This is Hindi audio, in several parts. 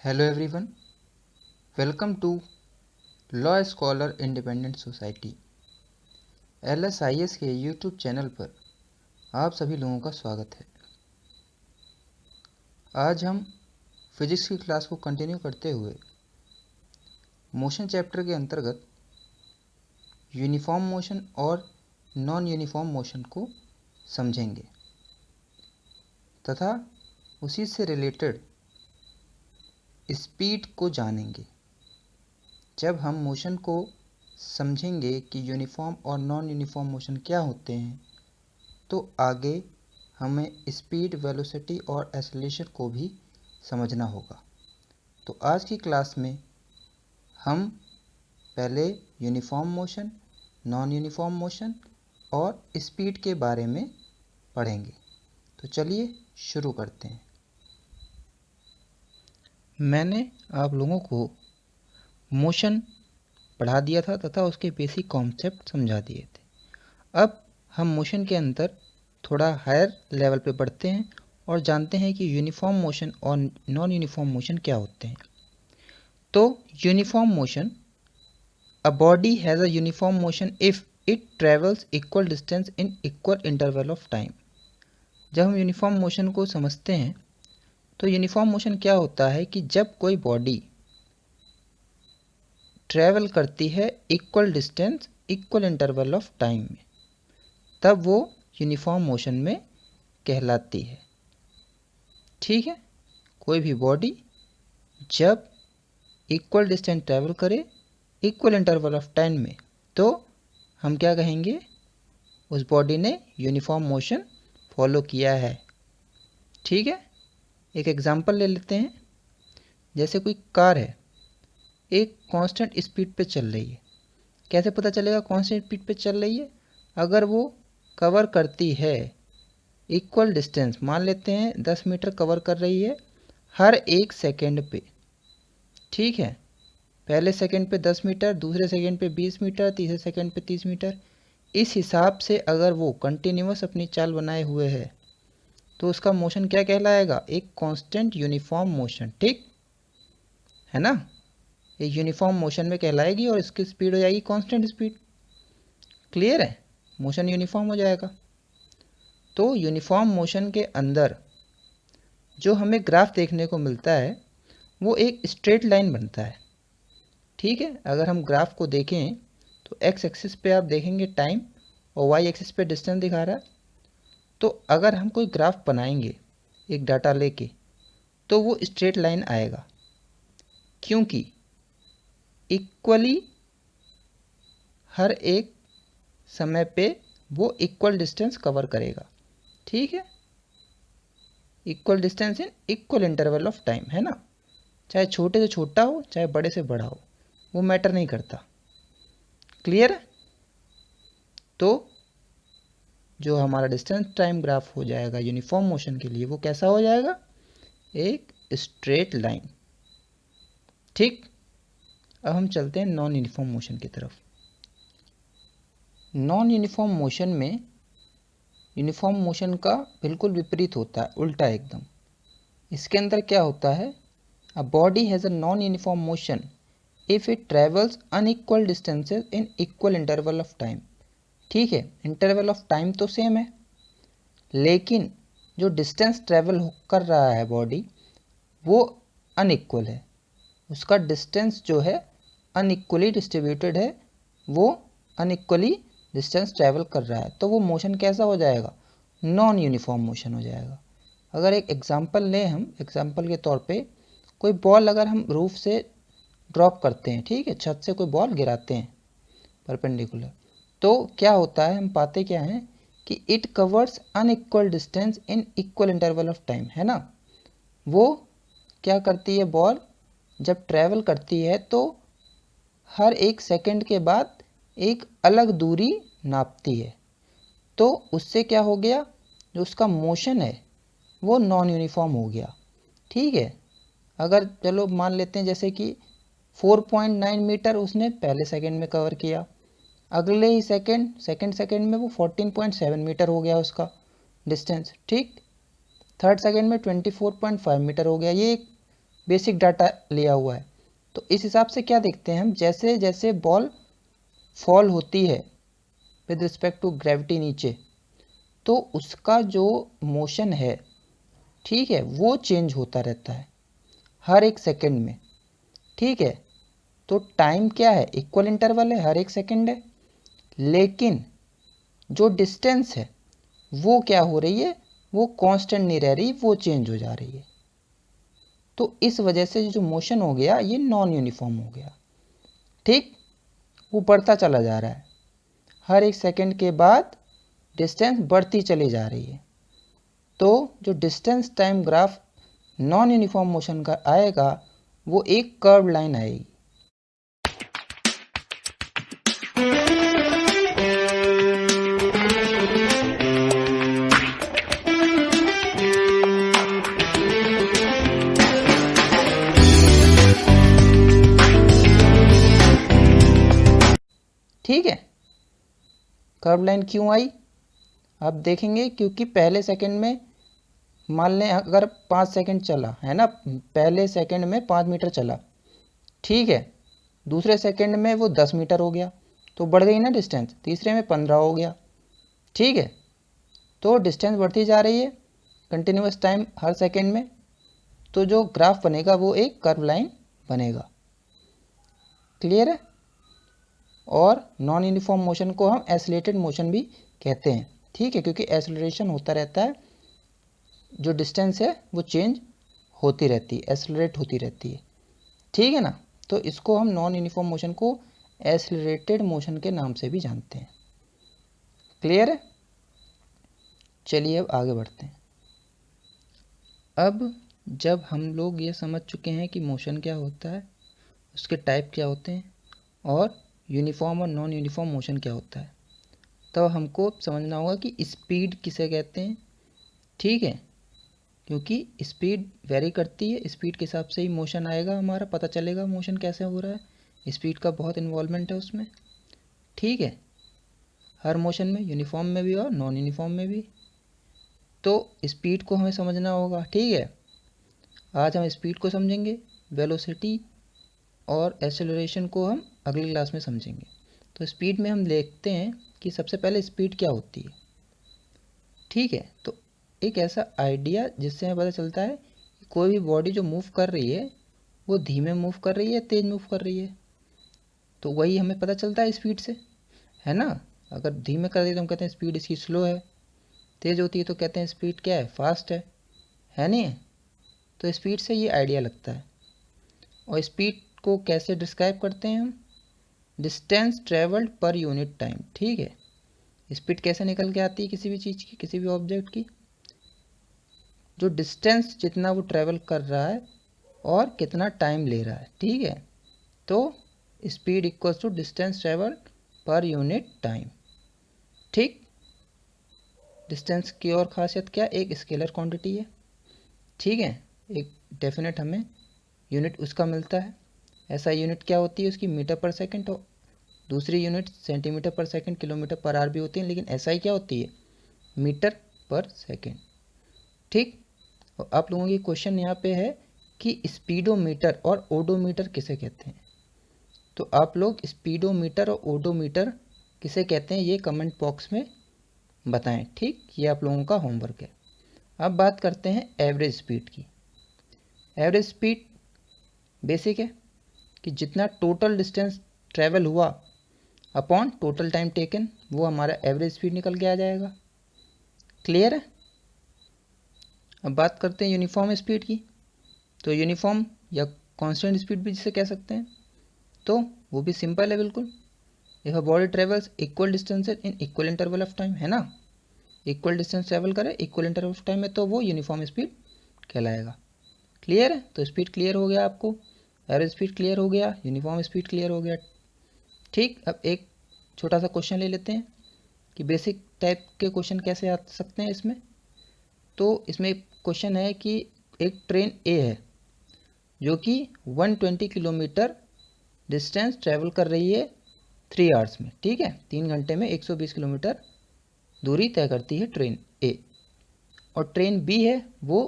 Hello everyone, welcome to law scholar independent society LSIS के यूट्यूब चैनल पर आप सभी लोगों का स्वागत है। आज हम फिजिक्स की क्लास को कंटिन्यू करते हुए मोशन चैप्टर के अंतर्गत यूनिफॉर्म मोशन और नॉन यूनिफॉर्म मोशन को समझेंगे तथा उसी से रिलेटेड स्पीड को जानेंगे। जब हम मोशन को समझेंगे कि यूनिफॉर्म और नॉन यूनिफॉर्म मोशन क्या होते हैं तो आगे हमें स्पीड, वेलोसिटी और एक्सेलरेशन को भी समझना होगा। तो आज की क्लास में हम पहले uniform motion, non uniform motion और स्पीड के बारे में पढ़ेंगे। तो चलिए शुरू करते हैं। मैंने आप लोगों को मोशन पढ़ा दिया था तथा उसके बेसिक कॉन्सेप्ट समझा दिए थे। अब हम मोशन के अंदर थोड़ा हायर लेवल पे बढ़ते हैं और जानते हैं कि यूनिफॉर्म मोशन और नॉन यूनिफॉर्म मोशन क्या होते हैं। तो uniform motion, a body has a uniform motion if it travels equal distance in equal interval of time. जब हम यूनिफॉर्म मोशन को समझते हैं तो यूनिफॉर्म मोशन क्या होता है कि जब कोई बॉडी ट्रैवल करती है equal distance equal interval of time में, तब वो यूनिफॉर्म मोशन में कहलाती है। ठीक है, कोई भी बॉडी जब इक्वल डिस्टेंस ट्रैवल करे इक्वल इंटरवल ऑफ टाइम में तो हम क्या कहेंगे, उस बॉडी ने यूनिफॉर्म मोशन फॉलो किया है। ठीक है, एक एग्जांपल ले लेते हैं। जैसे कोई कार है, एक कांस्टेंट स्पीड पे चल रही है। कैसे पता चलेगा कांस्टेंट स्पीड पे चल रही है? अगर वो कवर करती है इक्वल डिस्टेंस, मान लेते हैं 10 मीटर कवर कर रही है हर एक सेकेंड पे। ठीक है, पहले सेकेंड पे 10 मीटर, दूसरे सेकेंड पे 20 मीटर, तीसरे सेकेंड पे 30 मीटर। इस हिसाब से अगर वो कंटिन्यूस अपनी चाल बनाए हुए है तो उसका मोशन क्या कहलाएगा? एक कांस्टेंट यूनिफॉर्म मोशन। ठीक है ना, ये यूनिफॉर्म मोशन में कहलाएगी और इसकी स्पीड हो जाएगी कांस्टेंट स्पीड। क्लियर है, मोशन यूनिफॉर्म हो जाएगा। तो यूनिफॉर्म मोशन के अंदर जो हमें ग्राफ देखने को मिलता है वो एक स्ट्रेट लाइन बनता है। ठीक है, अगर हम ग्राफ को देखें तो एक्स एक्सिस पे आप देखेंगे टाइम और वाई एक्सिस पे डिस्टेंस दिखा रहा है। तो अगर हम कोई ग्राफ बनाएंगे एक डाटा लेके तो वो स्ट्रेट लाइन आएगा, क्योंकि इक्वली हर एक समय पे वो इक्वल डिस्टेंस कवर करेगा। ठीक है, equal distance in equal interval of time, है ना। चाहे छोटे से छोटा हो चाहे बड़े से बड़ा हो, वो मैटर नहीं करता। क्लियर है? तो जो हमारा डिस्टेंस टाइम ग्राफ हो जाएगा यूनिफॉर्म मोशन के लिए, वो कैसा हो जाएगा? एक स्ट्रेट लाइन। ठीक, अब हम चलते हैं नॉन यूनिफॉर्म मोशन की तरफ। नॉन यूनिफॉर्म मोशन में यूनिफॉर्म मोशन का बिल्कुल विपरीत होता है, उल्टा एकदम। इसके अंदर क्या होता है? A body has a non uniform motion if it travels unequal distances in equal interval of time. ठीक है, इंटरवल ऑफ टाइम तो सेम है, लेकिन जो डिस्टेंस ट्रेवल कर रहा है बॉडी वो अनइक्वल है। उसका डिस्टेंस जो है अनइक्वली डिस्ट्रीब्यूटेड है, वो अनइक्वली डिस्टेंस ट्रैवल कर रहा है। तो वो मोशन कैसा हो जाएगा? नॉन यूनिफॉर्म मोशन हो जाएगा। अगर एक एग्जांपल लें हम, एग्जांपल के तौर पे कोई बॉल अगर हम रूफ से ड्रॉप करते हैं, ठीक है, छत से कोई बॉल गिराते हैं परपेंडिकुलर, तो क्या होता है, हम पाते क्या हैं कि it covers unequal distance in equal interval of time, है ना। वो क्या करती है, बॉल जब ट्रैवल करती है तो हर एक सेकंड के बाद एक अलग दूरी नापती है। तो उससे क्या हो गया, जो उसका मोशन है वो नॉन यूनिफॉर्म हो गया। ठीक है, अगर चलो मान लेते हैं जैसे कि 4.9 मीटर उसने पहले सेकंड में कवर किया, अगले ही सेकंड में वो 14.7 मीटर हो गया उसका डिस्टेंस। ठीक, थर्ड सेकंड में 24.5 मीटर हो गया। ये बेसिक डाटा लिया हुआ है। तो इस हिसाब से क्या देखते हैं हम, जैसे जैसे बॉल फॉल होती है विद रिस्पेक्ट टू ग्रेविटी नीचे, तो उसका जो मोशन है, ठीक है, वो चेंज होता रहता है हर एक सेकंड में। ठीक है, तो टाइम क्या है, इक्वल इंटरवल है, हर एक सेकंड है, लेकिन जो डिस्टेंस है वो क्या हो रही है, वो कांस्टेंट नहीं रह रही, वो चेंज हो जा रही है। तो इस वजह से जो मोशन हो गया ये नॉन यूनिफॉर्म हो गया। ठीक, वो बढ़ता चला जा रहा है, हर एक सेकंड के बाद डिस्टेंस बढ़ती चली जा रही है। तो जो distance time graph non uniform motion का आएगा वो एक कर्व लाइन आएगी। ठीक है, कर्व लाइन क्यों आई, आप देखेंगे क्योंकि पहले सेकंड में मान लें अगर 5 सेकंड चला है ना, पहले सेकंड में 5 मीटर चला, ठीक है, दूसरे सेकंड में वो 10 मीटर हो गया, तो बढ़ गई ना डिस्टेंस, तीसरे में 15 हो गया। ठीक है, तो डिस्टेंस बढ़ती जा रही है कंटिन्यूस टाइम हर सेकंड में, तो जो ग्राफ बनेगा वो एक कर्व लाइन बनेगा। क्लियर है। और नॉन यूनिफॉर्म मोशन को हम एसिलेटेड मोशन भी कहते हैं। ठीक है, क्योंकि एसिलरेशन होता रहता है, जो डिस्टेंस है वो चेंज होती रहती है, एसिलरेट होती रहती है। ठीक है ना, तो इसको हम नॉन यूनिफॉर्म मोशन को एसिलरेटेड मोशन के नाम से भी जानते हैं। क्लियर है। चलिए अब आगे बढ़ते हैं। अब जब हम लोग ये समझ चुके हैं कि मोशन क्या होता है, उसके टाइप क्या होते हैं, और यूनिफॉर्म और नॉन यूनिफॉर्म मोशन क्या होता है, तो हमको समझना होगा कि स्पीड किसे कहते हैं। ठीक है, क्योंकि स्पीड वेरी करती है, स्पीड के हिसाब से ही मोशन आएगा, हमारा पता चलेगा मोशन कैसे हो रहा है, स्पीड का बहुत इन्वॉल्वमेंट है उसमें। ठीक है, हर मोशन में, यूनिफॉर्म में भी और नॉन यूनिफॉर्म में भी। तो स्पीड को हमें समझना होगा। ठीक है, आज हम स्पीड को समझेंगे, वेलोसिटी और एक्सेलरेशन को हम अगली क्लास में समझेंगे। तो स्पीड में हम देखते हैं कि सबसे पहले स्पीड क्या होती है। ठीक है, तो एक ऐसा आइडिया जिससे हमें पता चलता है कि कोई भी बॉडी जो मूव कर रही है वो धीमे मूव कर रही है, तेज़ मूव कर रही है, तो वही हमें पता चलता है स्पीड से, है ना। अगर धीमे कर दी तो हम कहते हैं स्पीड इसकी स्लो है, तेज़ होती है तो कहते हैं स्पीड क्या है, फास्ट है नहीं। तो स्पीड से ये आइडिया लगता है। और स्पीड को कैसे डिस्क्राइब करते हैं हम, डिस्टेंस ट्रेवल्ड पर यूनिट टाइम। ठीक है, स्पीड कैसे निकल के आती है किसी भी चीज़ की, किसी भी ऑब्जेक्ट की, जो डिस्टेंस जितना वो ट्रेवल कर रहा है और कितना टाइम ले रहा है। ठीक है, तो speed equals to distance travel per unit time. ठीक, डिस्टेंस की और खासियत क्या, एक स्केलर क्वांटिटी है। ठीक है, एक डेफिनेट हमें यूनिट उसका मिलता है। ऐसा यूनिट क्या होती है उसकी, मीटर पर सेकंड, और दूसरी यूनिट सेंटीमीटर पर सेकंड, किलोमीटर पर आवर भी होती है, लेकिन ऐसा ही क्या होती है, मीटर पर सेकंड। ठीक, और आप लोगों की क्वेश्चन यहाँ पे है कि स्पीडोमीटर और ओडोमीटर किसे कहते हैं। तो आप लोग स्पीडोमीटर और ओडोमीटर किसे कहते हैं ये कमेंट बॉक्स में बताएं। ठीक, ये आप लोगों का होमवर्क है। अब बात करते हैं एवरेज स्पीड की। एवरेज स्पीड बेसिक है कि जितना टोटल डिस्टेंस ट्रैवल हुआ अपॉन टोटल टाइम टेकन, वो हमारा एवरेज स्पीड निकल के आ जाएगा। क्लियर है। अब बात करते हैं यूनिफॉर्म स्पीड की। तो यूनिफॉर्म या कांस्टेंट स्पीड भी जिसे कह सकते हैं, तो वो भी सिंपल है बिल्कुल। If a body travels equal distances in equal interval of time, है ना, इक्वल डिस्टेंस ट्रेवल करे इक्वल इंटरवल ऑफ टाइम में, तो वो यूनिफॉर्म स्पीड कहलाएगा। क्लियर है, तो स्पीड क्लियर हो गया आपको, एवरेज स्पीड क्लियर हो गया, यूनिफॉर्म स्पीड क्लियर हो गया। ठीक, अब एक छोटा सा क्वेश्चन ले लेते हैं कि बेसिक टाइप के क्वेश्चन कैसे आ सकते हैं इसमें। तो इसमें क्वेश्चन है कि एक ट्रेन ए है जो कि 120 किलोमीटर डिस्टेंस ट्रैवल कर रही है 3 आवर्स में। ठीक है, 3 घंटे में 120 किलोमीटर दूरी तय करती है ट्रेन ए। और ट्रेन बी है वो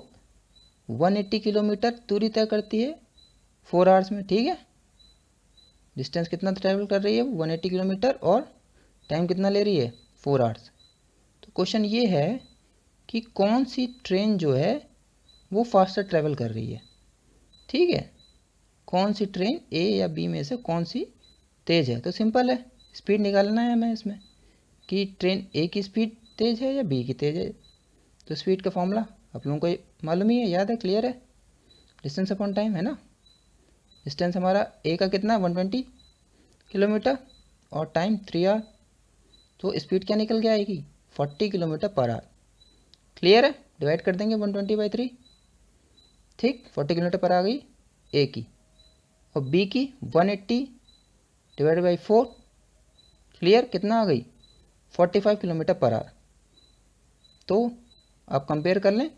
180 किलोमीटर दूरी तय करती है 4 आवर्स में, ठीक है। डिस्टेंस कितना ट्रैवल कर रही है 180 किलोमीटर, और टाइम कितना ले रही है 4 आवर्स। तो क्वेश्चन ये है कि कौन सी ट्रेन जो है वो फास्टर ट्रैवल कर रही है, ठीक है। कौन सी ट्रेन ए या बी में से कौन सी तेज़ है। तो सिंपल है, स्पीड निकालना है हमें इसमें कि ट्रेन ए की स्पीड तेज़ है या बी की तेज़ है। तो स्पीड का फॉर्मूला आप लोगों को मालूम ही है, याद है, क्लियर है। डिस्टेंस अपॉन टाइम है ना। डिस्टेंस हमारा ए का कितना 120 किलोमीटर और टाइम 3 आवर। तो स्पीड क्या निकल के आएगी 40 किलोमीटर पर आवर। क्लियर है, डिवाइड कर देंगे 120/3, ठीक। 40 किलोमीटर पर आ गई ए की, और बी की 180 डिवाइड बाई 4, क्लियर, कितना आ गई 45 किलोमीटर पर आवर। तो आप कंपेयर कर लें,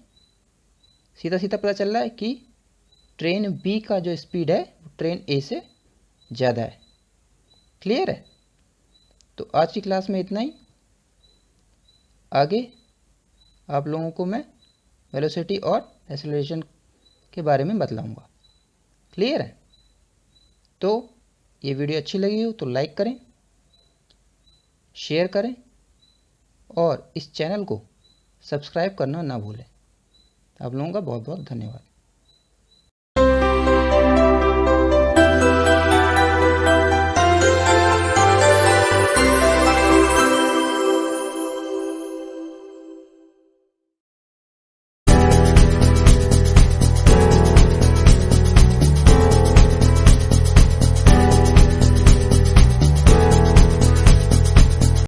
सीधा सीधा पता चल रहा है कि ट्रेन बी का जो स्पीड है ट्रेन ए से ज़्यादा है। क्लियर है। तो आज की क्लास में इतना ही। आगे आप लोगों को मैं वेलोसिटी और एक्सेलरेशन के बारे में बतलाऊंगा। क्लियर है। तो ये वीडियो अच्छी लगी हो तो लाइक करें, शेयर करें और इस चैनल को सब्सक्राइब करना ना भूलें। आप लोगों का बहुत बहुत धन्यवाद।